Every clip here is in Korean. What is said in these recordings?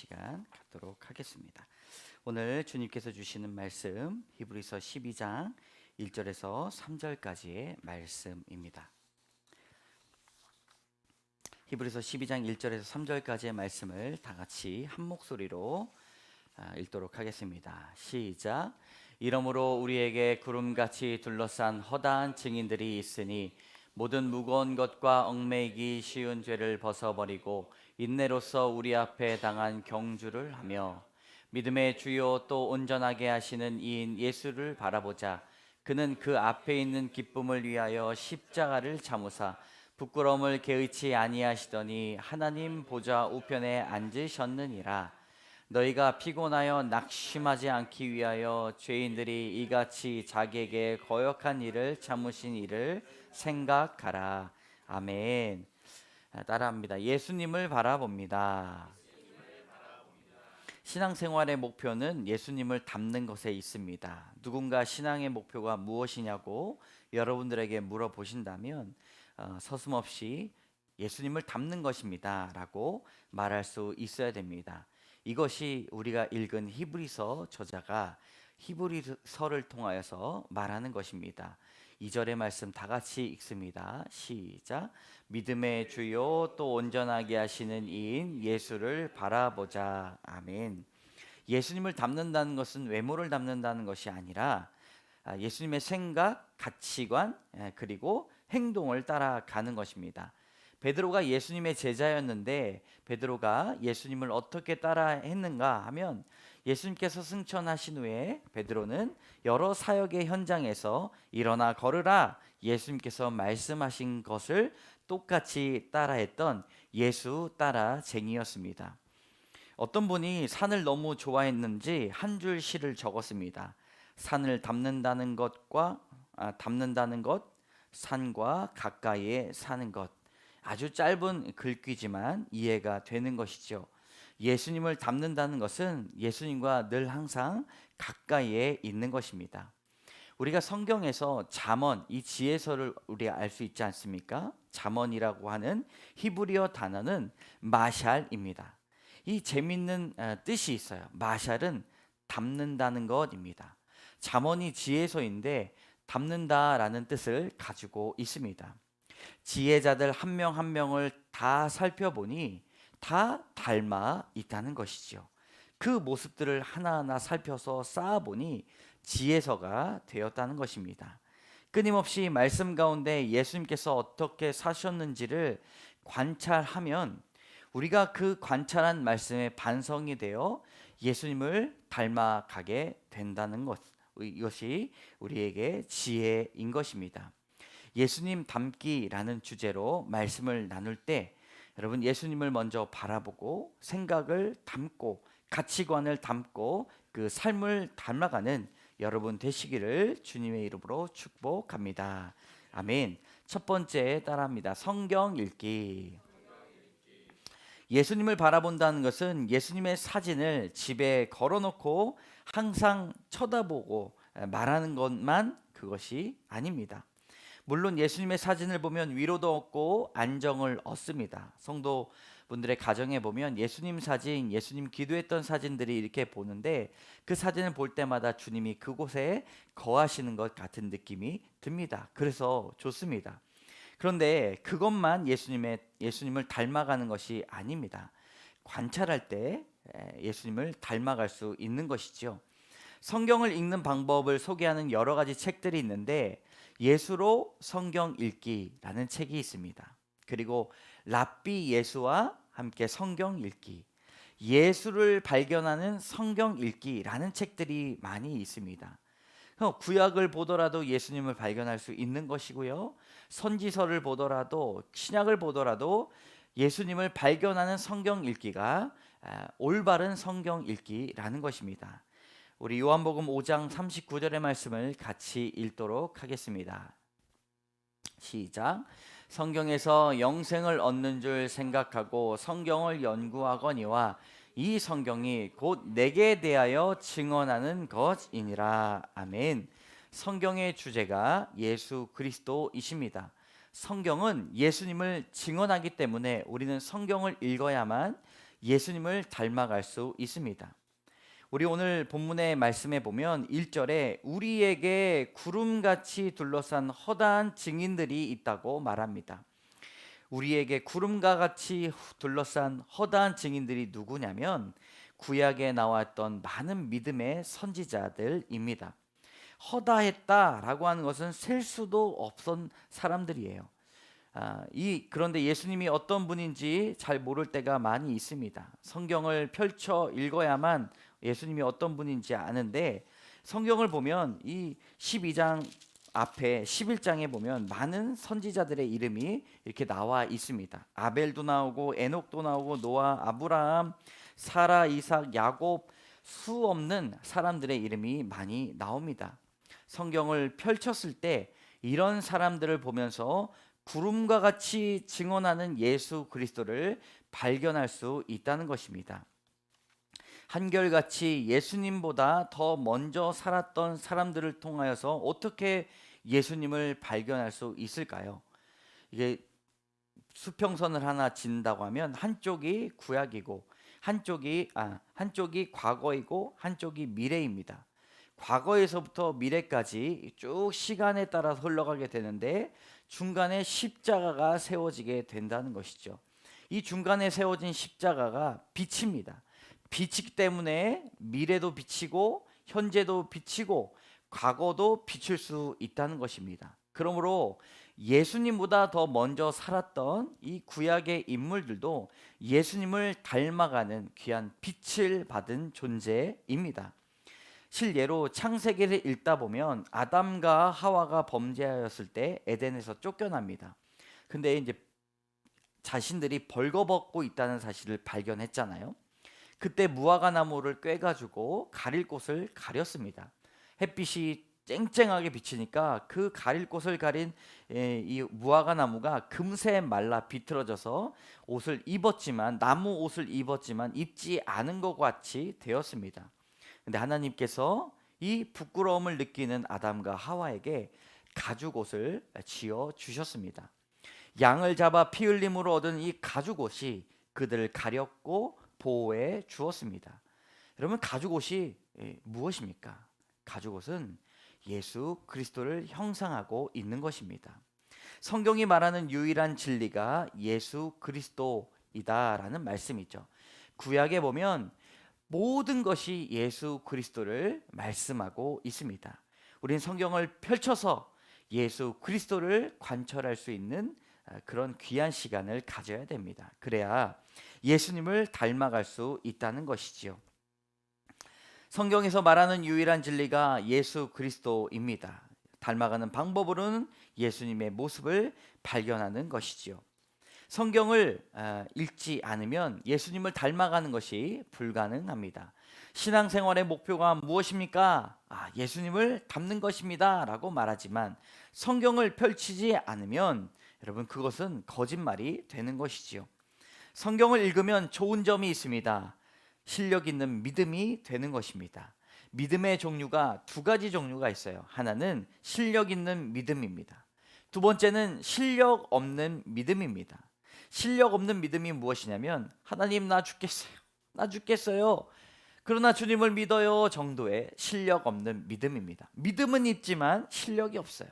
시간 갖도록 하겠습니다. 오늘 주님께서 주시는 말씀 히브리서 12장 1절에서 3절까지의 말씀입니다. 히브리서 12장 1절에서 3절까지의 말씀을 다 같이 한 목소리로 읽도록 하겠습니다. 시작. 이러므로 우리에게 구름같이 둘러싼 허다한 증인들이 있으니 모든 무거운 것과 얽매이기 쉬운 죄를 벗어버리고 인내로서 우리 앞에 당한 경주를 하며 믿음의 주요 또 온전하게 하시는 이인 예수를 바라보자. 그는 그 앞에 있는 기쁨을 위하여 십자가를 참으사 부끄러움을 개의치 아니하시더니 하나님 보좌 우편에 앉으셨느니라. 너희가 피곤하여 낙심하지 않기 위하여 죄인들이 이같이 자기에게 거역한 일을 참으신 일을 생각하라. 아멘. 따라합니다. 예수님을 바라봅니다. 신앙생활의 목표는 예수님을 닮는 것에 있습니다. 누군가 신앙의 목표가 무엇이냐고 여러분들에게 물어보신다면 서슴없이 예수님을 닮는 것입니다 라고 말할 수 있어야 됩니다. 이것이 우리가 읽은 히브리서 저자가 히브리서를 통하여서 말하는 것입니다. 2절의 말씀 다 같이 읽습니다. 시작. 믿음의 주요 또 온전하게 하시는 이인 예수를 바라보자. 아멘. 예수님을 닮는다는 것은 외모를 닮는다는 것이 아니라 예수님의 생각, 가치관, 그리고 행동을 따라가는 것입니다. 베드로가 예수님의 제자였는데 베드로가 예수님을 어떻게 따라했는가 하면 예수님께서 승천하신 후에 베드로는 여러 사역의 현장에서 일어나 걸으라 예수님께서 말씀하신 것을 똑같이 따라했던 예수 따라쟁이였습니다. 어떤 분이 산을 너무 좋아했는지 한 줄 시를 적었습니다. 산을 닮는다는 것, 산과 가까이에 사는 것. 아주 짧은 글귀지만 이해가 되는 것이죠. 예수님을 닮는다는 것은 예수님과 늘 항상 가까이에 있는 것입니다. 우리가 성경에서 잠언, 이 지혜서를 우리가 알 수 있지 않습니까? 잠언이라고 하는 히브리어 단어는 마샬입니다. 이 재밌는 뜻이 있어요. 마샬은 담는다는 것입니다. 잠언이 지혜서인데 담는다라는 뜻을 가지고 있습니다. 지혜자들 한 명 한 명을 다 살펴보니 다 닮아 있다는 것이죠. 그 모습들을 하나하나 살펴서 쌓아보니 지혜서가 되었다는 것입니다. 끊임없이 말씀 가운데 예수님께서 어떻게 사셨는지를 관찰하면 우리가 그 관찰한 말씀의 반성이 되어 예수님을 닮아가게 된다는 것, 이것이 우리에게 지혜인 것입니다. 예수님 닮기라는 주제로 말씀을 나눌 때 여러분 예수님을 먼저 바라보고 생각을 담고 가치관을 담고 그 삶을 닮아가는 여러분 되시기를 주님의 이름으로 축복합니다. 아멘. 첫 번째 따라합니다. 성경 읽기. 예수님을 바라본다는 것은 예수님의 사진을 집에 걸어놓고 항상 쳐다보고 말하는 것만 그것이 아닙니다. 물론 예수님의 사진을 보면 위로도 얻고 안정을 얻습니다. 성도분들의 가정에 보면 예수님 사진, 예수님 기도했던 사진들이 이렇게 보는데 그 사진을 볼 때마다 주님이 그곳에 거하시는 것 같은 느낌이 듭니다. 그래서 좋습니다. 그런데 그것만 예수님을 닮아가는 것이 아닙니다. 관찰할 때 예수님을 닮아갈 수 있는 것이죠. 성경을 읽는 방법을 소개하는 여러 가지 책들이 있는데 예수로 성경 읽기라는 책이 있습니다. 그리고 랍비 예수와 함께 성경 읽기, 예수를 발견하는 성경 읽기라는 책들이 많이 있습니다. 구약을 보더라도 예수님을 발견할 수 있는 것이고요. 선지서를 보더라도 신약을 보더라도 예수님을 발견하는 성경 읽기가 올바른 성경 읽기라는 것입니다. 우리 요한복음 5장 39절의 말씀을 같이 읽도록 하겠습니다. 시작. 성경에서 영생을 얻는 줄 생각하고 성경을 연구하거니와 이 성경이 곧 내게 대하여 증언하는 것이니라. 아멘. 성경의 주제가 예수 그리스도이십니다. 성경은 예수님을 증언하기 때문에 우리는 성경을 읽어야만 예수님을 닮아갈 수 있습니다. 우리 오늘 본문의 말씀에 보면 1절에 우리에게 구름같이 둘러싼 허다한 증인들이 있다고 말합니다. 우리에게 구름과 같이 둘러싼 허다한 증인들이 누구냐면 구약에 나왔던 많은 믿음의 선지자들입니다. 허다했다라고 하는 것은 셀 수도 없던 사람들이에요. 그런데 예수님이 어떤 분인지 잘 모를 때가 많이 있습니다. 성경을 펼쳐 읽어야만 예수님이 어떤 분인지 아는데, 성경을 보면 이 12장 앞에 11장에 보면 많은 선지자들의 이름이 이렇게 나와 있습니다. 아벨도 나오고 에녹도 나오고 노아, 아브라함, 사라, 이삭, 야곱, 수 없는 사람들의 이름이 많이 나옵니다. 성경을 펼쳤을 때 이런 사람들을 보면서 구름과 같이 증언하는 예수 그리스도를 발견할 수 있다는 것입니다. 한결같이 예수님보다 더 먼저 살았던 사람들을 통하여서 어떻게 예수님을 발견할 수 있을까요? 이게 수평선을 하나 진다고 하면 한쪽이 구약이고 한쪽이 과거이고 한쪽이 미래입니다. 과거에서부터 미래까지 쭉 시간에 따라서 흘러가게 되는데 중간에 십자가가 세워지게 된다는 것이죠. 이 중간에 세워진 십자가가 빛입니다. 빛이기 때문에 미래도 비치고 현재도 비치고 과거도 비출 수 있다는 것입니다. 그러므로 예수님보다 더 먼저 살았던 이 구약의 인물들도 예수님을 닮아가는 귀한 빛을 받은 존재입니다. 실예로 창세기를 읽다 보면 아담과 하와가 범죄하였을 때 에덴에서 쫓겨납니다. 근데 이제 자신들이 벌거벗고 있다는 사실을 발견했잖아요. 그때 무화과 나무를 꿰가지고 가릴 곳을 가렸습니다. 햇빛이 쨍쨍하게 비치니까 그 가릴 곳을 가린 이 무화과 나무가 금세 말라 비틀어져서 나무 옷을 입었지만 입지 않은 것 같이 되었습니다. 근데 하나님께서 이 부끄러움을 느끼는 아담과 하와에게 가죽옷을 지어 주셨습니다. 양을 잡아 피 흘림으로 얻은 이 가죽옷이 그들을 가렸고 보호해 주었습니다. 여러분, 가죽옷이 무엇입니까? 가죽옷은 예수 그리스도를 형상하고 있는 것입니다. 성경이 말하는 유일한 진리가 예수 그리스도이다라는 말씀이죠. 구약에 보면 모든 것이 예수 그리스도를 말씀하고 있습니다. 우린 성경을 펼쳐서 예수 그리스도를 관철할 수 있는 그런 귀한 시간을 가져야 됩니다. 그래야 예수님을 닮아갈 수 있다는 것이지요. 성경에서 말하는 유일한 진리가 예수 그리스도입니다. 닮아가는 방법으로는 예수님의 모습을 발견하는 것이지요. 성경을 읽지 않으면 예수님을 닮아가는 것이 불가능합니다. 신앙생활의 목표가 무엇입니까? 예수님을 닮는 것입니다 라고 말하지만 성경을 펼치지 않으면 여러분, 그것은 거짓말이 되는 것이지요. 성경을 읽으면 좋은 점이 있습니다. 실력 있는 믿음이 되는 것입니다. 믿음의 종류가 두 가지 종류가 있어요. 하나는 실력 있는 믿음입니다. 두 번째는 실력 없는 믿음입니다. 실력 없는 믿음이 무엇이냐면 하나님, 나 죽겠어요. 그러나 주님을 믿어요 정도의 실력 없는 믿음입니다. 믿음은 있지만 실력이 없어요.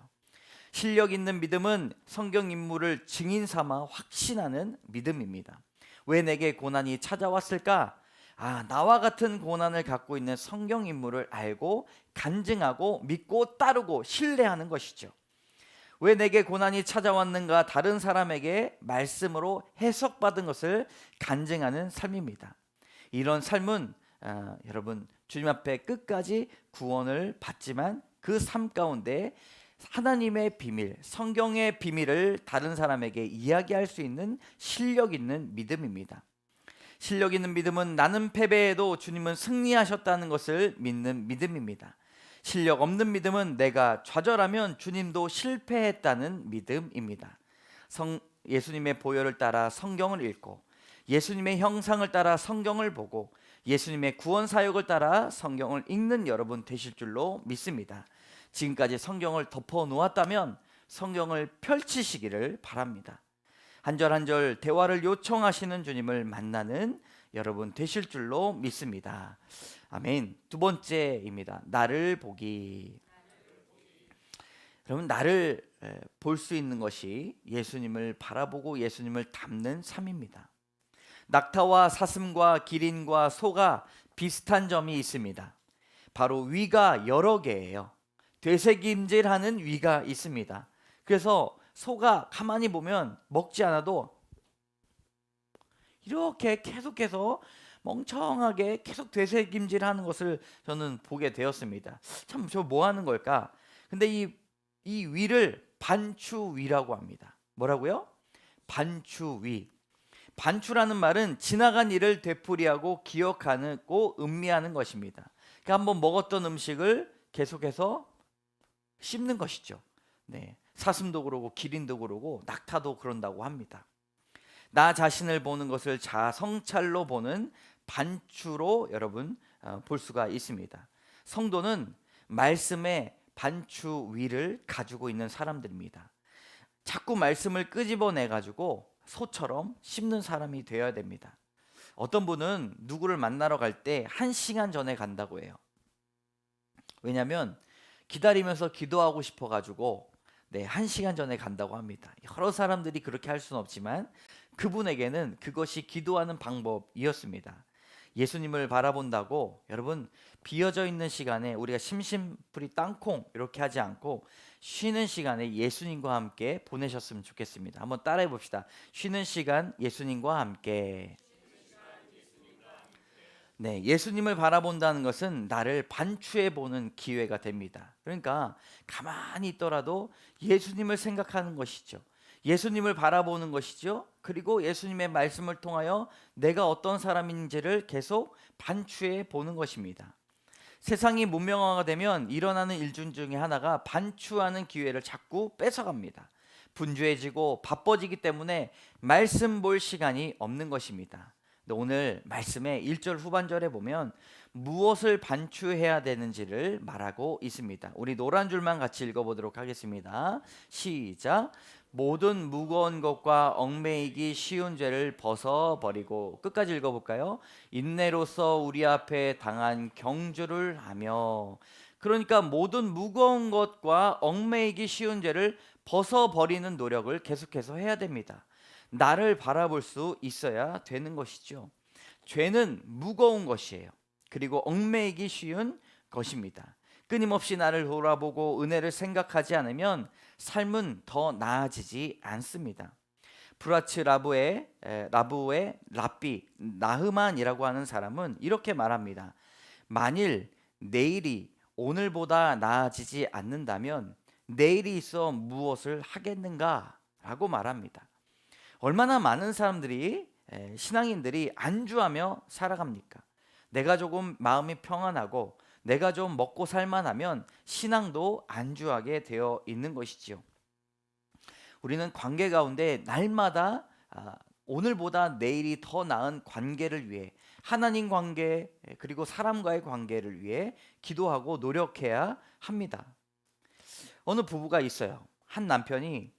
실력 있는 믿음은 성경 인물을 증인 삼아 확신하는 믿음입니다. 왜 내게 고난이 찾아왔을까? 나와 같은 고난을 갖고 있는 성경 인물을 알고 간증하고 믿고 따르고 신뢰하는 것이죠. 왜 내게 고난이 찾아왔는가? 다른 사람에게 말씀으로 해석받은 것을 간증하는 삶입니다. 이런 삶은 여러분, 주님 앞에 끝까지 구원을 받지만 그 삶 가운데 하나님의 비밀, 성경의 비밀을 다른 사람에게 이야기할 수 있는 실력 있는 믿음입니다. 실력 있는 믿음은 나는 패배해도 주님은 승리하셨다는 것을 믿는 믿음입니다. 실력 없는 믿음은 내가 좌절하면 주님도 실패했다는 믿음입니다. 예수님의 보혈을 따라 성경을 읽고 예수님의 형상을 따라 성경을 보고 예수님의 구원 사역을 따라 성경을 읽는 여러분 되실 줄로 믿습니다. 지금까지 성경을 덮어 놓았다면 성경을 펼치시기를 바랍니다. 한 절 한 절 대화를 요청하시는 주님을 만나는 여러분 되실 줄로 믿습니다. 아멘. 두 번째입니다. 나를 보기. 여러분, 나를 볼 수 있는 것이 예수님을 바라보고 예수님을 닮는 삶입니다. 낙타와 사슴과 기린과 소가 비슷한 점이 있습니다. 바로 위가 여러 개예요. 되새김질하는 위가 있습니다. 그래서 소가 가만히 보면 먹지 않아도 이렇게 계속해서 멍청하게 계속 되새김질하는 것을 저는 보게 되었습니다. 참, 저 뭐 하는 걸까? 근데 이 위를 반추위라고 합니다. 뭐라고요? 반추위. 반추라는 말은 지나간 일을 되풀이하고 기억하고 음미하는 것입니다. 그러니까 한번 먹었던 음식을 계속해서 씹는 것이죠. 네, 사슴도 그러고 기린도 그러고 낙타도 그런다고 합니다. 나 자신을 보는 것을 자성찰로 보는 반추로 여러분 볼 수가 있습니다. 성도는 말씀의 반추위를 가지고 있는 사람들입니다. 자꾸 말씀을 끄집어내 가지고 소처럼 씹는 사람이 되어야 됩니다. 어떤 분은 누구를 만나러 갈 때 1시간 전에 간다고 해요. 왜냐하면 기다리면서 기도하고 싶어 가지고 1시간 전에 간다고 합니다. 여러 사람들이 그렇게 할 수는 없지만 그분에게는 그것이 기도하는 방법이었습니다. 예수님을 바라본다고 여러분 비어져 있는 시간에 우리가 심심풀이 땅콩 이렇게 하지 않고 쉬는 시간에 예수님과 함께 보내셨으면 좋겠습니다. 한번 따라해 봅시다. 쉬는 시간 예수님과 함께. 네, 예수님을 바라본다는 것은 나를 반추해 보는 기회가 됩니다. 그러니까 가만히 있더라도 예수님을 생각하는 것이죠. 예수님을 바라보는 것이죠. 그리고 예수님의 말씀을 통하여 내가 어떤 사람인지를 계속 반추해 보는 것입니다. 세상이 문명화가 되면 일어나는 일 중에 하나가 반추하는 기회를 자꾸 뺏어갑니다. 분주해지고 바빠지기 때문에 말씀 볼 시간이 없는 것입니다. 근데 오늘 말씀의 1절 후반절에 보면 무엇을 반추해야 되는지를 말하고 있습니다. 우리 노란 줄만 같이 읽어보도록 하겠습니다. 시작. 모든 무거운 것과 얽매이기 쉬운 죄를 벗어버리고, 끝까지 읽어볼까요? 인내로서 우리 앞에 당한 경주를 하며. 그러니까 모든 무거운 것과 얽매이기 쉬운 죄를 벗어버리는 노력을 계속해서 해야 됩니다. 나를 바라볼 수 있어야 되는 것이죠. 죄는 무거운 것이에요. 그리고 얽매이기 쉬운 것입니다. 끊임없이 나를 돌아보고 은혜를 생각하지 않으면 삶은 더 나아지지 않습니다. 브라츠 라부의 랍비 나흐만이라고 하는 사람은 이렇게 말합니다. 만일 내일이 오늘보다 나아지지 않는다면 내일이 있어 무엇을 하겠는가? 라고 말합니다. 얼마나 많은 사람들이 신앙인들이 안주하며 살아갑니까? 내가 조금 마음이 평안하고 내가 좀 먹고 살만하면 신앙도 안주하게 되어 있는 것이지요. 우리는 관계 가운데 날마다 오늘보다 내일이 더 나은 관계를 위해, 하나님 관계 그리고 사람과의 관계를 위해 기도하고 노력해야 합니다. 어느 부부가 있어요. 한 남편이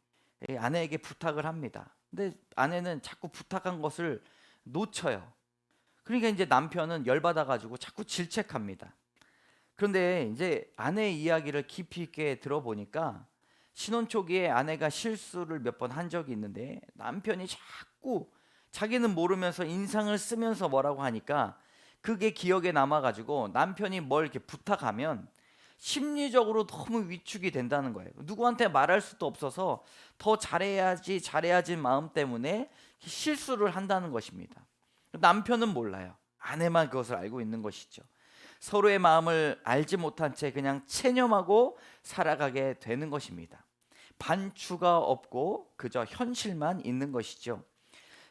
아내에게 부탁을 합니다. 근데 아내는 자꾸 부탁한 것을 놓쳐요. 그러니까 이제 남편은 열받아 가지고 자꾸 질책합니다. 그런데 이제 아내의 이야기를 깊이 있게 들어보니까 신혼 초기에 아내가 실수를 몇 번 한 적이 있는데 남편이 자꾸 자기는 모르면서 인상을 쓰면서 뭐라고 하니까 그게 기억에 남아가지고 남편이 뭘 이렇게 부탁하면 심리적으로 너무 위축이 된다는 거예요. 누구한테 말할 수도 없어서 더 잘해야지 마음 때문에 실수를 한다는 것입니다. 남편은 몰라요. 아내만 그것을 알고 있는 것이죠. 서로의 마음을 알지 못한 채 그냥 체념하고 살아가게 되는 것입니다. 반추가 없고 그저 현실만 있는 것이죠.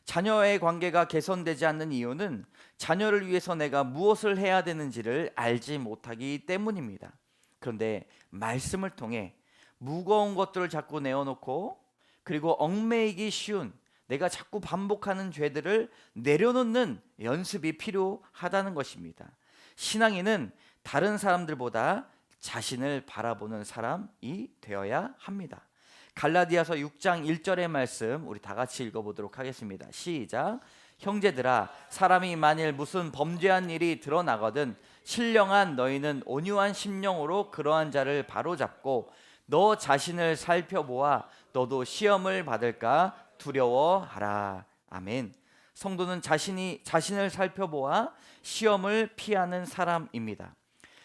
자녀의 관계가 개선되지 않는 이유는 자녀를 위해서 내가 무엇을 해야 되는지를 알지 못하기 때문입니다. 그런데 말씀을 통해 무거운 것들을 자꾸 내어놓고 그리고 얽매이기 쉬운 내가 자꾸 반복하는 죄들을 내려놓는 연습이 필요하다는 것입니다. 신앙인은 다른 사람들보다 자신을 바라보는 사람이 되어야 합니다. 갈라디아서 6장 1절의 말씀 우리 다 같이 읽어보도록 하겠습니다. 시작. 형제들아, 사람이 만일 무슨 범죄한 일이 드러나거든 신령한 너희는 온유한 심령으로 그러한 자를 바로잡고 너 자신을 살펴보아 너도 시험을 받을까 두려워하라. 아멘. 성도는 자신을 살펴보아 시험을 피하는 사람입니다.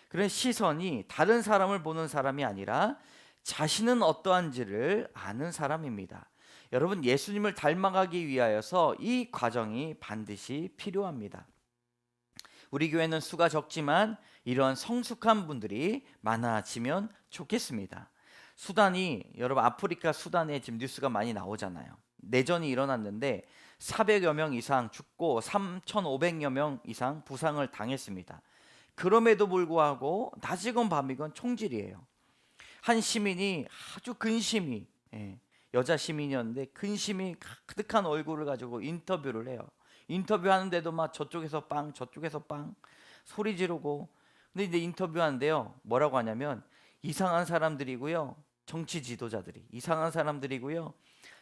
그런 시선이 다른 사람을 보는 사람이 아니라 자신은 어떠한지를 아는 사람입니다. 여러분, 예수님을 닮아가기 위하여서 이 과정이 반드시 필요합니다. 우리 교회는 수가 적지만 이런 성숙한 분들이 많아지면 좋겠습니다. 여러분, 아프리카 수단에 지금 뉴스가 많이 나오잖아요. 내전이 일어났는데 400여 명 이상 죽고 3,500여 명 이상 부상을 당했습니다. 그럼에도 불구하고 낮이건 밤이건 총질이에요. 한 시민이 아주 근심이, 여자 시민이었는데 근심이 가득한 얼굴을 가지고 인터뷰를 해요. 인터뷰하는데도 막 저쪽에서 빵 저쪽에서 빵 소리 지르고. 근데 이제 인터뷰하는데요, 뭐라고 하냐면 이상한 사람들이고요, 정치 지도자들이 이상한 사람들이고요,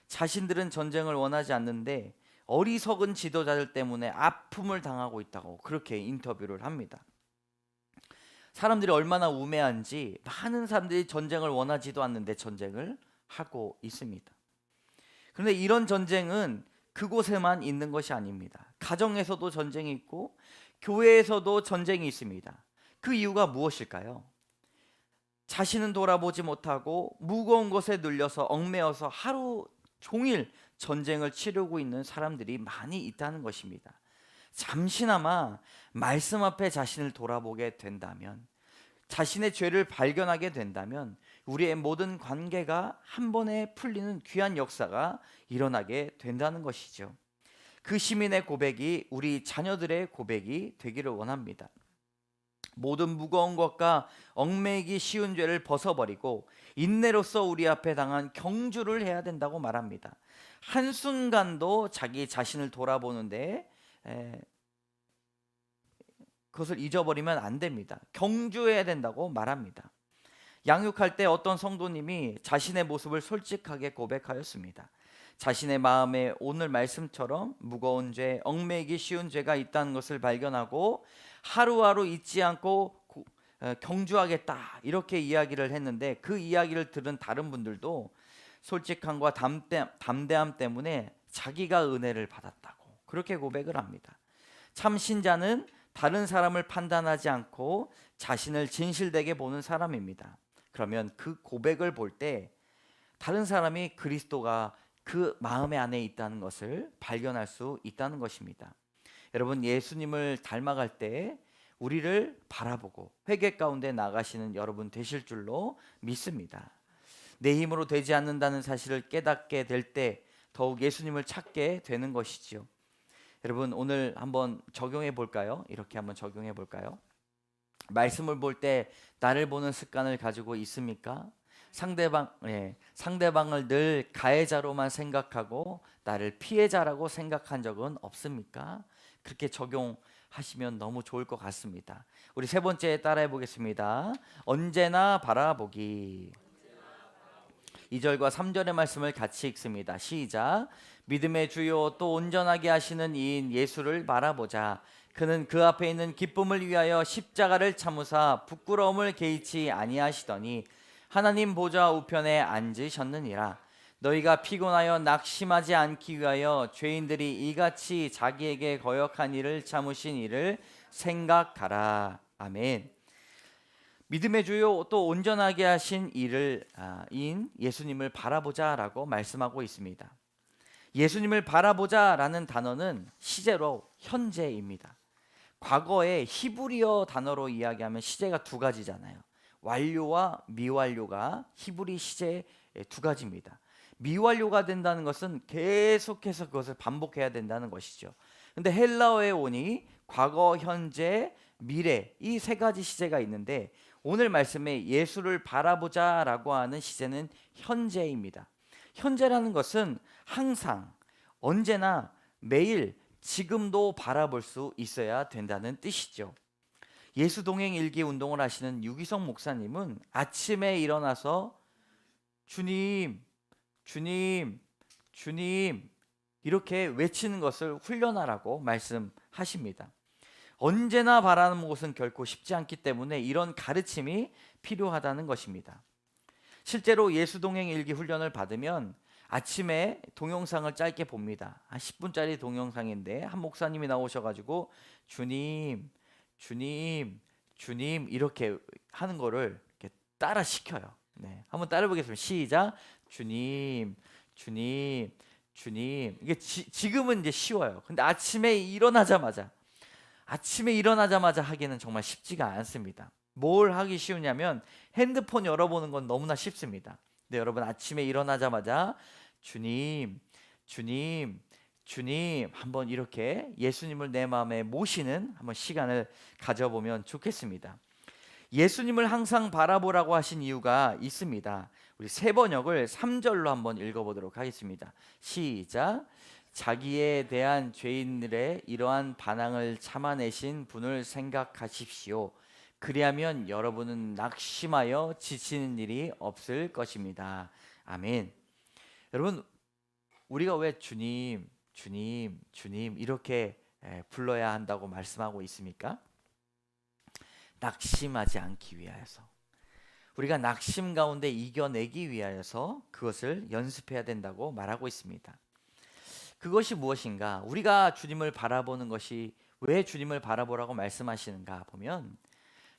자신들은 전쟁을 원하지 않는데 어리석은 지도자들 때문에 아픔을 당하고 있다고 그렇게 인터뷰를 합니다. 사람들이 얼마나 우매한지, 많은 사람들이 전쟁을 원하지도 않는데 전쟁을 하고 있습니다. 그런데 이런 전쟁은 그곳에만 있는 것이 아닙니다. 가정에서도 전쟁이 있고 교회에서도 전쟁이 있습니다. 그 이유가 무엇일까요? 자신은 돌아보지 못하고 무거운 것에 눌려서 얽매여서 하루 종일 전쟁을 치르고 있는 사람들이 많이 있다는 것입니다. 잠시나마 말씀 앞에 자신을 돌아보게 된다면, 자신의 죄를 발견하게 된다면 우리의 모든 관계가 한 번에 풀리는 귀한 역사가 일어나게 된다는 것이죠. 그 시민의 고백이 우리 자녀들의 고백이 되기를 원합니다. 모든 무거운 것과 얽매이기 쉬운 죄를 벗어버리고 인내로서 우리 앞에 당한 경주를 해야 된다고 말합니다. 한순간도 자기 자신을 돌아보는데 그것을 잊어버리면 안 됩니다. 경주해야 된다고 말합니다. 양육할 때 어떤 성도님이 자신의 모습을 솔직하게 고백하였습니다. 자신의 마음에 오늘 말씀처럼 무거운 죄, 얽매이기 쉬운 죄가 있다는 것을 발견하고 하루하루 잊지 않고 경주하겠다, 이렇게 이야기를 했는데, 그 이야기를 들은 다른 분들도 솔직함과 담대함 때문에 자기가 은혜를 받았다고 그렇게 고백을 합니다. 참 신자는 다른 사람을 판단하지 않고 자신을 진실되게 보는 사람입니다. 그러면 그 고백을 볼 때 다른 사람이 그리스도가 그 마음의 안에 있다는 것을 발견할 수 있다는 것입니다. 여러분, 예수님을 닮아갈 때 우리를 바라보고 회개 가운데 나가시는 여러분 되실 줄로 믿습니다. 내 힘으로 되지 않는다는 사실을 깨닫게 될 때 더욱 예수님을 찾게 되는 것이지요. 여러분, 오늘 한번 적용해 볼까요? 이렇게 한번 적용해 볼까요? 말씀을 볼 때 나를 보는 습관을 가지고 있습니까? 상대방을 늘 가해자로만 생각하고 나를 피해자라고 생각한 적은 없습니까? 그렇게 적용하시면 너무 좋을 것 같습니다. 우리 세 번째 따라해 보겠습니다. 언제나 바라보기. 2절과 3절의 말씀을 같이 읽습니다. 시작. 믿음의 주요 또 온전하게 하시는 이인 예수를 바라보자. 그는 그 앞에 있는 기쁨을 위하여 십자가를 참으사 부끄러움을 개의치 아니하시더니 하나님 보좌 우편에 앉으셨느니라. 너희가 피곤하여 낙심하지 않기 위하여 죄인들이 이같이 자기에게 거역한 일을 참으신 일을 생각하라. 아멘. 믿음의 주요 또 온전하게 하신 이인 예수님을 바라보자라고 말씀하고 있습니다. 예수님을 바라보자라는 단어는 시제로 현재입니다. 과거에 히브리어 단어로 이야기하면 시제가 두 가지잖아요. 완료와 미완료가 히브리 시제 두 가지입니다. 미완료가 된다는 것은 계속해서 그것을 반복해야 된다는 것이죠. 근데 헬라어에 오니 과거, 현재, 미래, 이 세 가지 시제가 있는데 오늘 말씀에 예수를 바라보자라고 하는 시제는 현재입니다. 현재라는 것은 항상, 언제나, 매일, 지금도 바라볼 수 있어야 된다는 뜻이죠. 예수 동행 일기 운동을 하시는 유기성 목사님은 아침에 일어나서 주님, 주님, 주님 이렇게 외치는 것을 훈련하라고 말씀하십니다. 언제나 바라는 것은 결코 쉽지 않기 때문에 이런 가르침이 필요하다는 것입니다. 실제로 예수 동행 일기 훈련을 받으면 아침에 동영상을 짧게 봅니다. 한 10분짜리 동영상인데 한 목사님이 나오셔가지고 주님, 주님, 주님 이렇게 하는 거를 이렇게 따라 시켜요. 네, 한번 따라 보겠습니다. 시작. 주님, 주님, 주님. 이게 지금은 이제 쉬워요. 근데 아침에 일어나자마자 하기는 정말 쉽지가 않습니다. 뭘 하기 쉬우냐면 핸드폰 열어보는 건 너무나 쉽습니다. 근데 여러분 아침에 일어나자마자 주님, 주님, 주님 한번 이렇게 예수님을 내 마음에 모시는 한번 시간을 가져보면 좋겠습니다. 예수님을 항상 바라보라고 하신 이유가 있습니다. 우리 세 번역을 3절로 한번 읽어보도록 하겠습니다. 시작. 자기에 대한 죄인들의 이러한 반항을 참아내신 분을 생각하십시오. 그리하면 여러분은 낙심하여 지치는 일이 없을 것입니다. 아멘. 여러분, 우리가 왜 주님, 주님, 주님 이렇게 불러야 한다고 말씀하고 있습니까? 낙심하지 않기 위하여서, 우리가 낙심 가운데 이겨내기 위하여서 그것을 연습해야 된다고 말하고 있습니다. 그것이 무엇인가? 우리가 주님을 바라보는 것이 왜 주님을 바라보라고 말씀하시는가 보면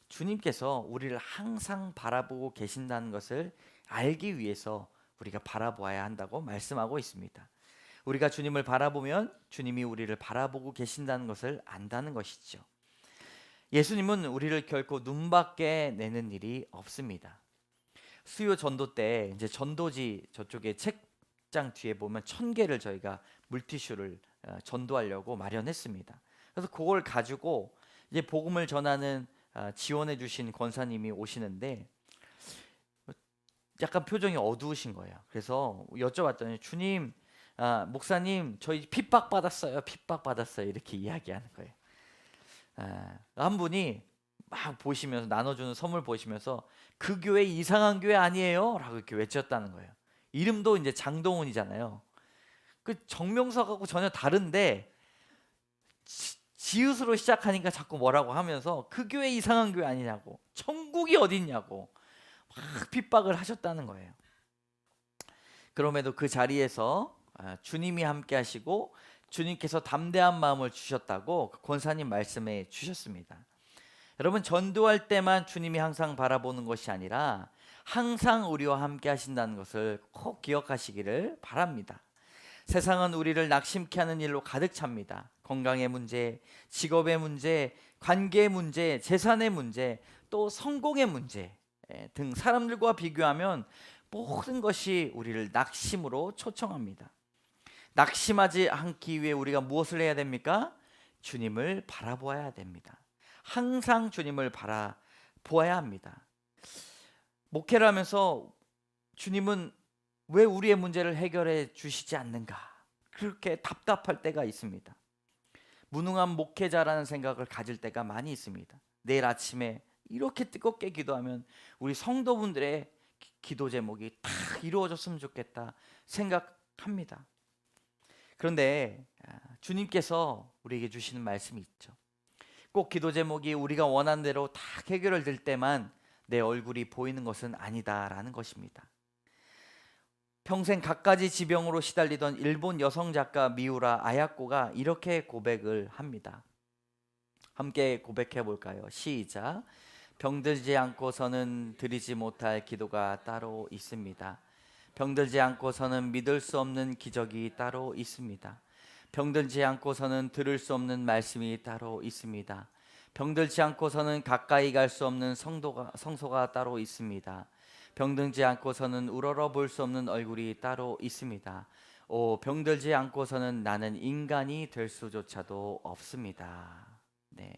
주님께서 우리를 항상 바라보고 계신다는 것을 알기 위해서 우리가 바라보아야 한다고 말씀하고 있습니다. 우리가 주님을 바라보면 주님이 우리를 바라보고 계신다는 것을 안다는 것이죠. 예수님은 우리를 결코 눈밖에 내는 일이 없습니다. 수요 전도 때 이제 전도지 저쪽에 책장 뒤에 보면 1000개를 저희가 물티슈를 전도하려고 마련했습니다. 그래서 그걸 가지고 이제 복음을 전하는 지원해 주신 권사님이 오시는데 약간 표정이 어두우신 거예요. 그래서 여쭤봤더니 주님, 목사님 저희 핍박받았어요. 핍박받았어요. 이렇게 이야기하는 거예요. 한 분이 막 보시면서 나눠주는 선물 보시면서 그 교회 이상한 교회 아니에요? 라고 이렇게 외쳤다는 거예요. 이름도 이제 장동훈이잖아요. 그 정명석하고 전혀 다른데 지읒으로 시작하니까 자꾸 뭐라고 하면서 그 교회 이상한 교회 아니냐고, 천국이 어딨냐고 막 핍박을 하셨다는 거예요. 그럼에도 그 자리에서 주님이 함께 하시고 주님께서 담대한 마음을 주셨다고 권사님 말씀해 주셨습니다. 여러분, 전도할 때만 주님이 항상 바라보는 것이 아니라 항상 우리와 함께 하신다는 것을 꼭 기억하시기를 바랍니다. 세상은 우리를 낙심케 하는 일로 가득 찹니다. 건강의 문제, 직업의 문제, 관계의 문제, 재산의 문제, 또 성공의 문제 등 사람들과 비교하면 모든 것이 우리를 낙심으로 초청합니다. 낙심하지 않기 위해 우리가 무엇을 해야 됩니까? 주님을 바라보아야 됩니다. 항상 주님을 바라보아야 합니다. 목회를 하면서 주님은 왜 우리의 문제를 해결해 주시지 않는가? 그렇게 답답할 때가 있습니다. 무능한 목회자라는 생각을 가질 때가 많이 있습니다. 내일 아침에 이렇게 뜨겁게 기도하면 우리 성도분들의 기도 제목이 다 이루어졌으면 좋겠다 생각합니다. 그런데 주님께서 우리에게 주시는 말씀이 있죠. 꼭 기도 제목이 우리가 원하는 대로 다 해결될 때만 내 얼굴이 보이는 것은 아니다라는 것입니다. 평생 갖가지 지병으로 시달리던 일본 여성 작가 미우라 아야코가 이렇게 고백을 합니다. 함께 고백해 볼까요? 시작. 병들지 않고서는 드리지 못할 기도가 따로 있습니다. 병들지 않고서는 믿을 수 없는 기적이 따로 있습니다. 병들지 않고서는 들을 수 없는 말씀이 따로 있습니다. 병들지 않고서는 가까이 갈 수 없는 성소가 따로 있습니다. 병들지 않고서는 우러러 볼 수 없는 얼굴이 따로 있습니다. 병들지 않고서는 나는 인간이 될 수조차도 없습니다. 네,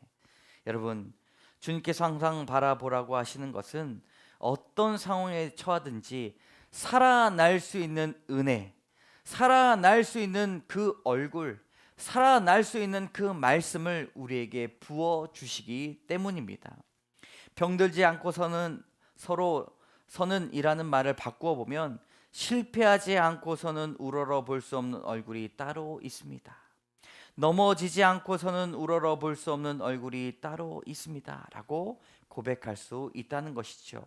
여러분, 주님께서 항상 바라보라고 하시는 것은 어떤 상황에 처하든지 살아날 수 있는 은혜, 살아날 수 있는 그 얼굴, 살아날 수 있는 그 말씀을 우리에게 부어주시기 때문입니다. 병들지 않고서는 서로 서는 이라는 말을 바꾸어 보면 실패하지 않고서는 우러러 볼 수 없는 얼굴이 따로 있습니다. 넘어지지 않고서는 우러러 볼 수 없는 얼굴이 따로 있습니다 라고 고백할 수 있다는 것이죠.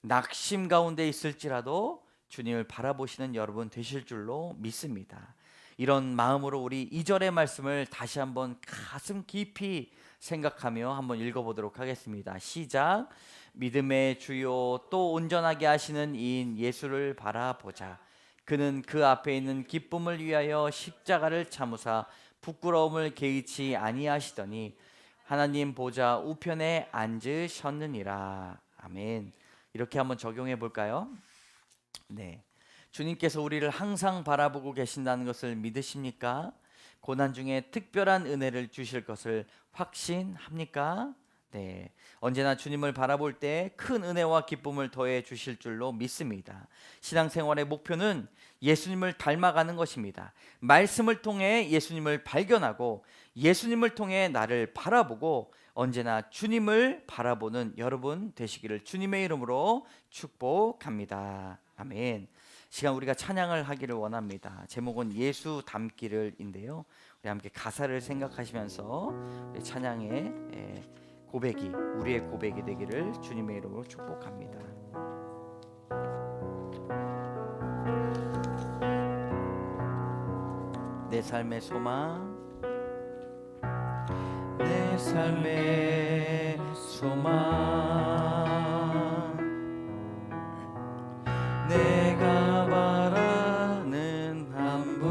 낙심 가운데 있을지라도 주님을 바라보시는 여러분 되실 줄로 믿습니다. 이런 마음으로 우리 2절의 말씀을 다시 한번 가슴 깊이 생각하며 한번 읽어보도록 하겠습니다. 시작. 믿음의 주요 또 온전하게 하시는 이인 예수를 바라보자. 그는 그 앞에 있는 기쁨을 위하여 십자가를 참으사 부끄러움을 개의치 아니하시더니 하나님 보좌 우편에 앉으셨느니라. 아멘. 이렇게 한번 적용해 볼까요? 네. 주님께서 우리를 항상 바라보고 계신다는 것을 믿으십니까? 고난 중에 특별한 은혜를 주실 것을 확신합니까? 네. 언제나 주님을 바라볼 때 큰 은혜와 기쁨을 더해 주실 줄로 믿습니다. 신앙생활의 목표는 예수님을 닮아가는 것입니다. 말씀을 통해 예수님을 발견하고 예수님을 통해 나를 바라보고 언제나 주님을 바라보는 여러분 되시기를 주님의 이름으로 축복합니다. 아멘. 시간 우리가 찬양을 하기를 원합니다. 제목은 예수 닮기를인데요. 우리 함께 가사를 생각하시면서 우리 찬양의 고백이 우리의 고백이 되기를 주님의 이름으로 축복합니다. 내 삶의 소망, 내 삶의 소망, 내가 바라는 한 분,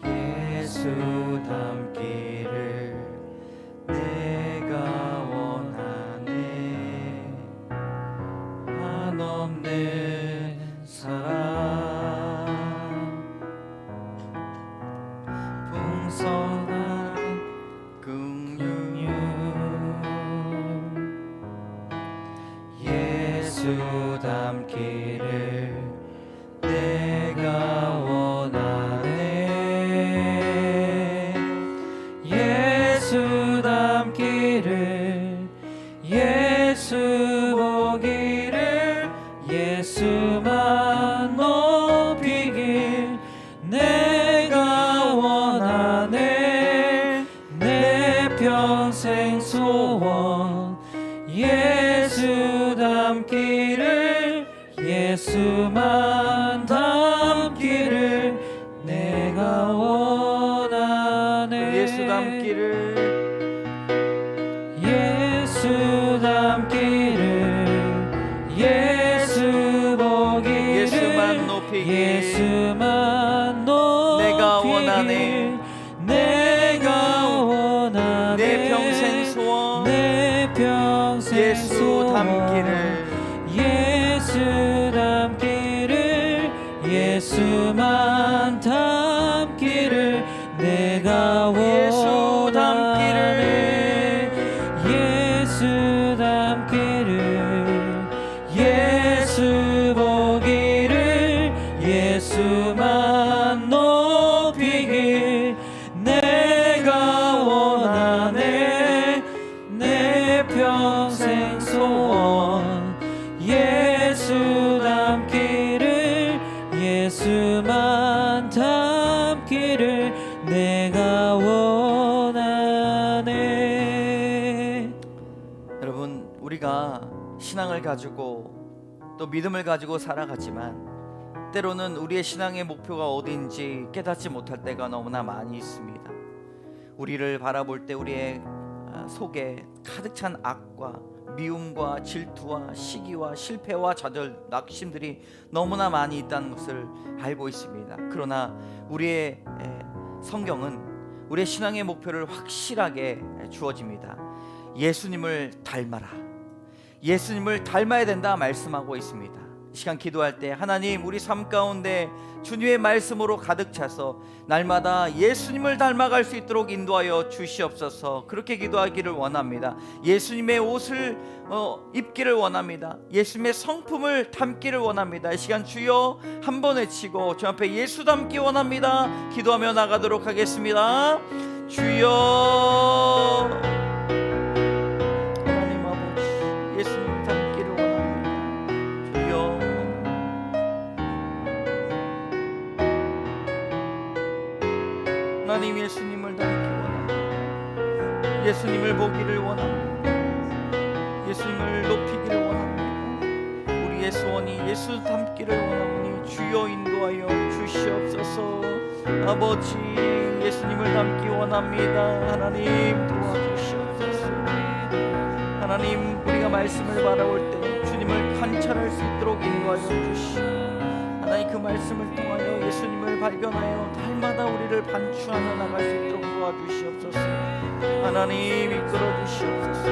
예수 닮기를 내가 원하네. 한없는 사랑, 풍성한 긍휼, 예수 닮기를 내가 원하네. 예수 닮기를, 예수 보기를, 예수만 높이길 내가 원하네. 내 평생 소원, 예수 닮기를, 예수만 닮기를 내가 원하네. 예수 닮기를, 예수 닮기를, 예수 보기를, 예수만 높이길, 예수만 높이길 내가 원하네. 내가 원하네. 내 평생 소원, 내 평생 예수 닮기를, 예수 닮기를, 예수만 닮기를 내가 원하네. 예수 닮기를, 예수 보기를, 예수만 높이길 내가 원하네. 내 평생 소원, 예수 닮기를, 예수만 닮기를 내가 원하네. 여러분, 우리가 신앙을 가지고 또 믿음을 가지고 살아가지만 때로는 우리의 신앙의 목표가 어디인지 깨닫지 못할 때가 너무나 많이 있습니다. 우리를 바라볼 때 우리의 속에 가득 찬 악과 미움과 질투와 시기와 실패와 좌절, 낙심들이 너무나 많이 있다는 것을 알고 있습니다. 그러나 우리의 성경은 우리의 신앙의 목표를 확실하게 주어집니다. 예수님을 닮아라, 예수님을 닮아야 된다 말씀하고 있습니다. 이 시간 기도할 때 하나님, 우리 삶 가운데 주님의 말씀으로 가득 차서 날마다 예수님을 닮아갈 수 있도록 인도하여 주시옵소서. 그렇게 기도하기를 원합니다. 예수님의 옷을 입기를 원합니다. 예수님의 성품을 담기를 원합니다. 이 시간 주여 한번 외치고 주 앞에 예수 닮기 원합니다. 기도하며 나가도록 하겠습니다. 주여, 하나님 아버지, 예수님 닮기를 원합니다. 예수님을 보기를 원합니다. 예수님을 높이기를 원합니다. 우리의 소원이 예수 닮기를 원하오니 주여 인도하여 주시옵소서. 아버지, 예수님을 닮기 원합니다. 하나님 도와주시옵소서. 하나님, 우리가 말씀을 바라볼 때 주님을 관찰할 수 있도록 인도하여 주시옵소서. 하나님, 그 말씀을 통하여 예수님을 발견하여 날마다 우리를 반추하며 나갈 수 있도록 도와주시옵소서. 하나님, 이끌어 주시옵소서.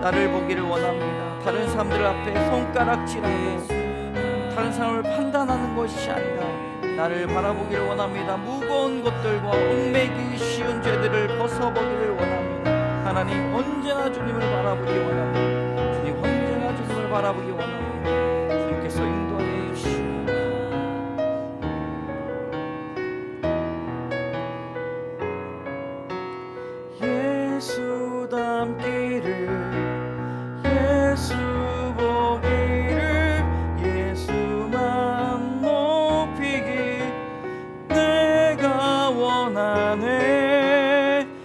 나를 보기를 원합니다. 다른 사람들 앞에 손가락질하고 다른 사람을 판단하는 것이 아니라 나를 바라보기를 원합니다. 무거운 것들과 얽매기 쉬운 죄들을 벗어보기를 원합니다. 하나님, 언제나 주님을 바라보기 원합니다. 주님, 언제나 주님을 바라보기 원합니다. 주님께서 인도하여 주시옵소서. 예수 닮기를, 예수 보기를, 예수만 높이기 내가 원하네.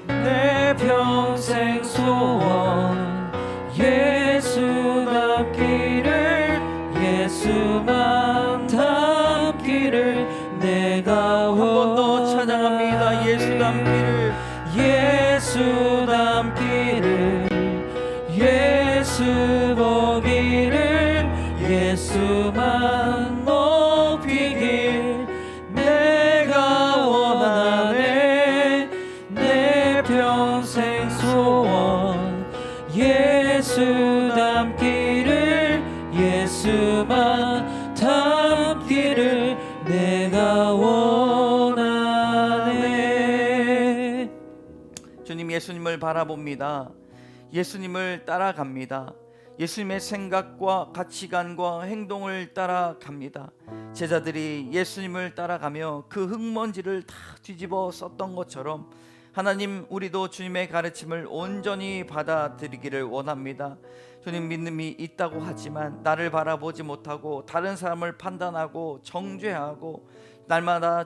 내 평생 소원 예수 닮기를, 예수만 닮기를 내가 한 번 더 찬양합니다. 예수 닮기를, 예수 닮기를, 예수 보기를, 예수만 높이길 내가 원하네. 내 평생 소원 예수 닮기를, 예수만 닮기를 내가 원하네. 주님, 예수님을 바라봅니다. 예수님을 따라갑니다. 예수님의 생각과 가치관과 행동을 따라갑니다. 제자들이 예수님을 따라가며 그 흙먼지를 다 뒤집어 썼던 것처럼 하나님, 우리도 주님의 가르침을 온전히 받아들이기를 원합니다. 주님, 믿음이 있다고 하지만 나를 바라보지 못하고 다른 사람을 판단하고 정죄하고 날마다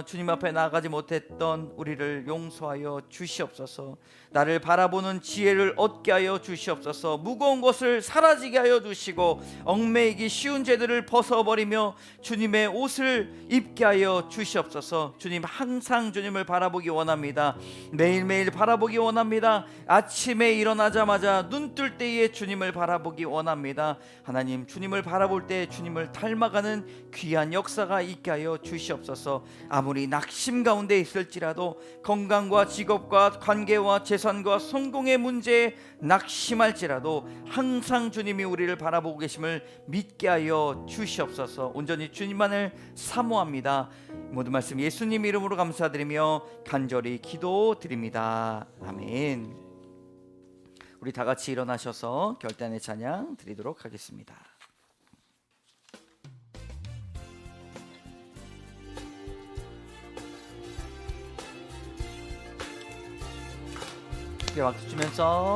주님 앞에 나가지 못했던 우리를 용서하여 주시옵소서. 나를 바라보는 지혜를 얻게 하여 주시옵소서. 무거운 것을 사라지게 하여 주시고 얽매이기 쉬운 죄들을 벗어버리며 주님의 옷을 입게 하여 주시옵소서. 주님, 항상 주님을 바라보기 원합니다. 매일매일 바라보기 원합니다. 아침에 일어나자마자 눈 뜰 때에 주님을 바라보기 원합니다. 하나님, 주님을 바라볼 때 주님을 닮아가는 귀한 역사가 있게 하여 주시옵소서. 아무리 낙심 가운데 있을지라도 건강과 직업과 관계와 재산과 성공의 문제에 낙심할지라도 항상 주님이 우리를 바라보고 계심을 믿게 하여 주시옵소서. 온전히 주님만을 사모합니다. 모든 말씀 예수님 이름으로 감사드리며 간절히 기도드립니다. 아멘. 우리 다 같이 일어나셔서 결단의 찬양 드리도록 하겠습니다. 박수 치면서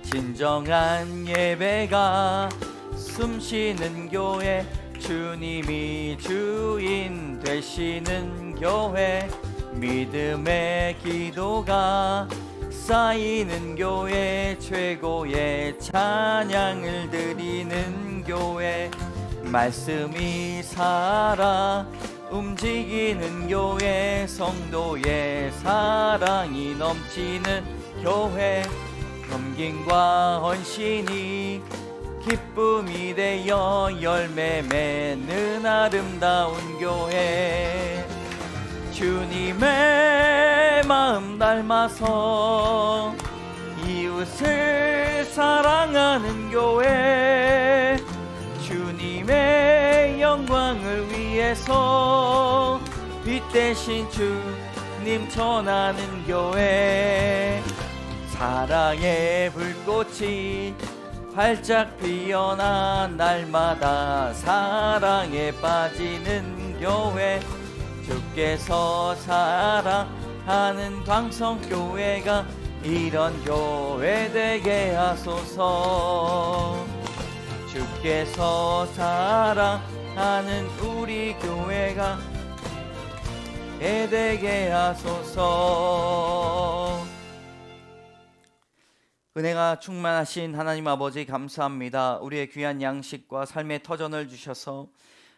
진정한 예배가 숨쉬는 교회, 주님이 주인 되시는 교회, 믿음의 기도가 쌓이는 교회, 최고의 찬양을 드리는 교회, 말씀이 살아 움직이는 교회, 성도의 사랑이 넘치는 교회, 섬김과 헌신이 기쁨이 되어 열매 맺는 아름다운 교회, 주님의 마음 닮아서 이웃을 사랑하는 교회, 주님의 영광을 위해서 빛 대신 주님 전하는 교회, 사랑의 불꽃이 활짝 피어나 날마다 사랑에 빠지는 교회, 주께서 사랑하는 광성교회가 이런 교회 되게 하소서. 주께서 사랑하는 우리 교회가 되게 하소서. 은혜가 충만하신 하나님 아버지 감사합니다. 우리의 귀한 양식과 삶의 터전을 주셔서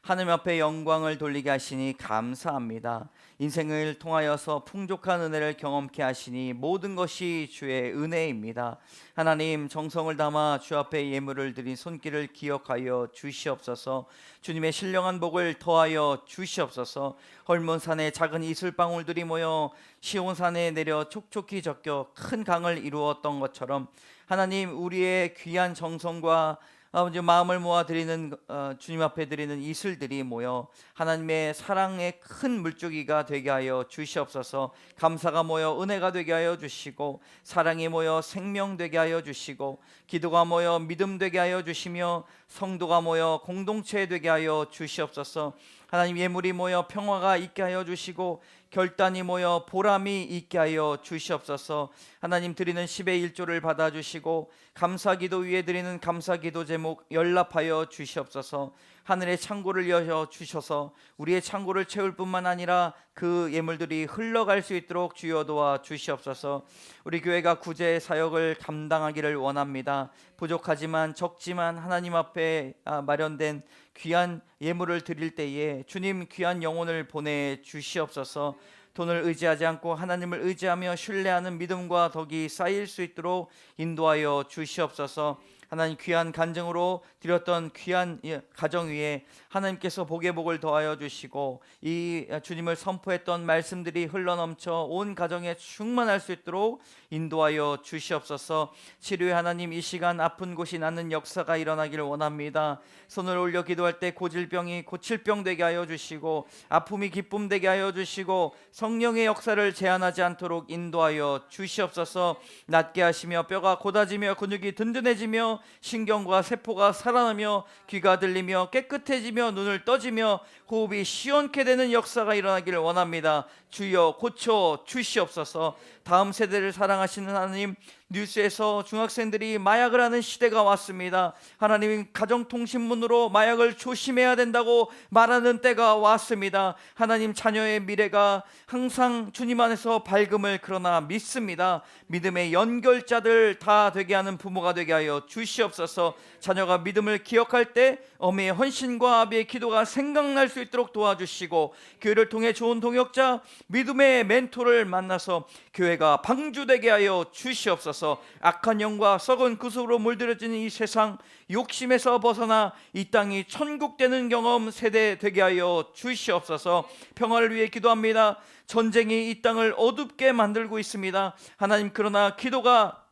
하나님 앞에 영광을 돌리게 하시니 감사합니다. 인생을 통하여서 풍족한 은혜를 경험케 하시니 모든 것이 주의 은혜입니다. 하나님, 정성을 담아 주 앞에 예물을 드린 손길을 기억하여 주시옵소서. 주님의 신령한 복을 더하여 주시옵소서. 헐몬산에 작은 이슬방울들이 모여 시온산에 내려 촉촉히 젖겨 큰 강을 이루었던 것처럼 하나님, 우리의 귀한 정성과 아버지 마음을 모아 드리는 주님 앞에 드리는 이슬들이 모여 하나님의 사랑의 큰 물줄기가 되게 하여 주시옵소서. 감사가 모여 은혜가 되게 하여 주시고, 사랑이 모여 생명 되게 하여 주시고, 기도가 모여 믿음 되게 하여 주시며, 성도가 모여 공동체 되게 하여 주시옵소서. 하나님, 예물이 모여 평화가 있게 하여 주시고, 결단이 모여 보람이 있게 하여 주시옵소서. 하나님, 드리는 10의 1조를 받아주시고 감사기도 위에 드리는 감사기도 제목 연락하여 주시옵소서. 하늘의 창고를 여셔 주셔서 우리의 창고를 채울 뿐만 아니라 그 예물들이 흘러갈 수 있도록 주여 도와 주시옵소서. 우리 교회가 구제 사역을 감당하기를 원합니다. 부족하지만 적지만 하나님 앞에 마련된 귀한 예물을 드릴 때에 주님 귀한 영혼을 보내 주시옵소서. 돈을 의지하지 않고 하나님을 의지하며 신뢰하는 믿음과 덕이 쌓일 수 있도록 인도하여 주시옵소서. 하나님, 귀한 간증으로 드렸던 귀한 가정 위에 하나님께서 복의 복을 더하여 주시고, 이 주님을 선포했던 말씀들이 흘러넘쳐 온 가정에 충만할 수 있도록 인도하여 주시옵소서. 치료의 하나님, 이 시간 아픈 곳이 낫는 역사가 일어나기를 원합니다. 손을 올려 기도할 때 고질병이 고칠병 되게 하여 주시고, 아픔이 기쁨 되게 하여 주시고, 성령의 역사를 제한하지 않도록 인도하여 주시옵소서. 낫게 하시며 뼈가 곧아지며 근육이 든든해지며 신경과 세포가 살아나며 귀가 들리며 깨끗해지며 눈을 떠지며 호흡이 시원케 되는 역사가 일어나기를 원합니다. 주여 고쳐 주시옵소서. 다음 세대를 사랑하시는 하나님, 뉴스에서 중학생들이 마약을 하는 시대가 왔습니다. 하나님, 가정통신문으로 마약을 조심해야 된다고 말하는 때가 왔습니다. 하나님, 자녀의 미래가 항상 주님 안에서 밝음을 그러나 믿습니다. 믿음의 연결자들 다 되게 하는 부모가 되게 하여 주시옵소서. 자녀가 믿음을 기억할 때 어미의 헌신과 아비의 기도가 생각날 수 있도록 도와주시고, 교회를 통해 좋은 동역자, 믿음의 멘토를 만나서 교회가 방주되게 하여 주시옵소서. 악한 영과 썩은 구습으로 물들여진 이 세상 욕심에서 벗어나 이 땅이 천국 되는 경험 세대 되게 하여 주시옵소서. 평화를 위해 기도합니다. 전쟁이 이 땅을 어둡게 만들고 있습니다. 하나님, 그러나 기도가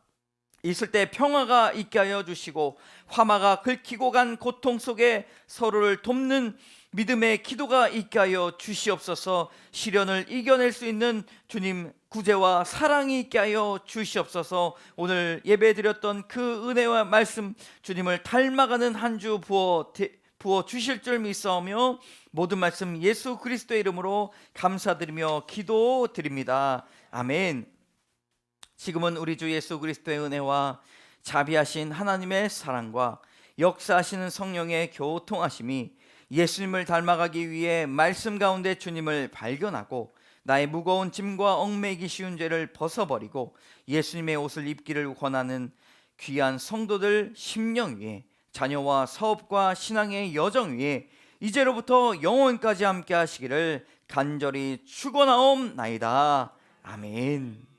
있을 때 평화가 있게 하여 주시고, 화마가 긁히고 간 고통 속에 서로를 돕는 믿음의 기도가 있게 하여 주시옵소서. 시련을 이겨낼 수 있는 주님 구제와 사랑이 있게 하여 주시옵소서. 오늘 예배 드렸던 그 은혜와 말씀, 주님을 닮아가는 한 주 부어 주실 줄 믿사오며 모든 말씀 예수 그리스도의 이름으로 감사드리며 기도드립니다. 아멘. 지금은 우리 주 예수 그리스도의 은혜와 자비하신 하나님의 사랑과 역사하시는 성령의 교통하심이 예수님을 닮아가기 위해 말씀 가운데 주님을 발견하고 나의 무거운 짐과 얽매이기 쉬운 죄를 벗어버리고 예수님의 옷을 입기를 권하는 귀한 성도들 심령 위에, 자녀와 사업과 신앙의 여정 위에 이제로부터 영원까지 함께 하시기를 간절히 축원하옵나이다. 아멘.